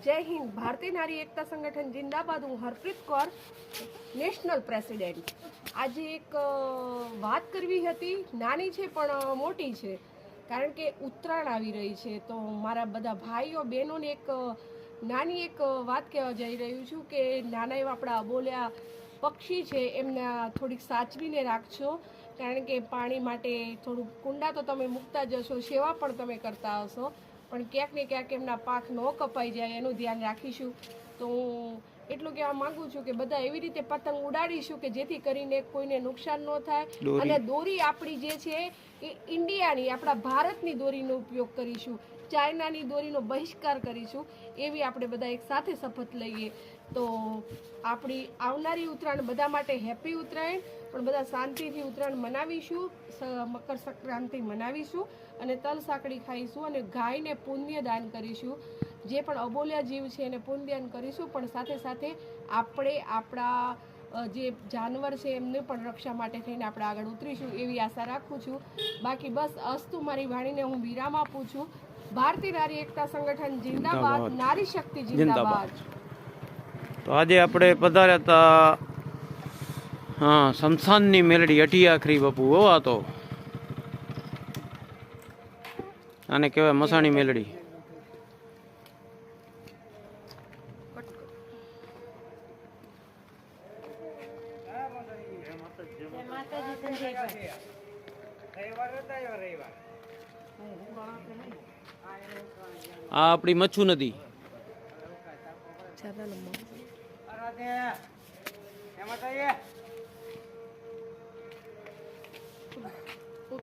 જય હિન્દ. ભારતીય નારી એકતા સંગઠન જિંદાબાદ. હું હરપ્રીત કૌર, નેશનલ પ્રેસિડેન્ટ. આજે એક વાત કરવી હતી, નાની છે પણ મોટી છે, કારણ કે ઉત્તરાયણ આવી રહી છે. તો મારા બધા ભાઈઓ બહેનોને એક નાની એક વાત કહેવા જઈ રહ્યું છું કે નાના એવા આપણા બોલ્યા પક્ષી છે એમને થોડીક સાચવીને રાખજો, કારણ કે પાણી માટે થોડુંક કુંડા તો તમે મૂકતા જશો, સેવા પણ તમે કરતા હશો, પણ ક્યાંક ને ક્યાંક એમના પાંખ ન કપાઈ જાય એનું ધ્યાન રાખીશું. તો હું એટલું કહેવા માંગુ છું કે બધા એવી રીતે પતંગ ઉડાડીશું કે જેથી કરીને કોઈને નુકસાન ન થાય. અને દોરી આપણી જે છે એ ઇન્ડિયાની, આપણા ભારતની દોરીનો ઉપયોગ કરીશું, ચાઇનાની દોરીનો બહિષ્કાર કરીશું. એવી આપણે બધા એક સાથે શપથ લઈએ તો આપણી આવનારી ઉત્તરાયણ બધા માટે હેપી ઉત્તરાયણ, પણ બધા શાંતિથી ઉત્તરાયણ મનાવીશું, મકર સંક્રાંતિ મનાવીશું અને તલ સાંકળી ખાઈશું અને ગાયને પુણ્ય દાન કરીશું. જે પણ અબોલ્યા જીવ છે એને પુણ્યદાન કરીશું, પણ સાથે સાથે આપણે આપણા જે જાનવર છે એમને પણ રક્ષા માટે થઈને આપણે આગળ ઉતરીશું એવી આશા રાખું છું. બાકી બસ અસ્તુ મારી વાણીને હું વિરામ આપું છું. ભારતીય નારી એકતા સંગઠન જિંદાબાદ, નારી શક્તિ જિંદાબાદ. તો આજે આપણે પધાર્યા હતા શમશાનની મેલડી અઠિયાખરી બાપુ. આ તો આને કહેવાય મસાણી મેલડી. આ આપણી મચ્છુ નદી. ચાલો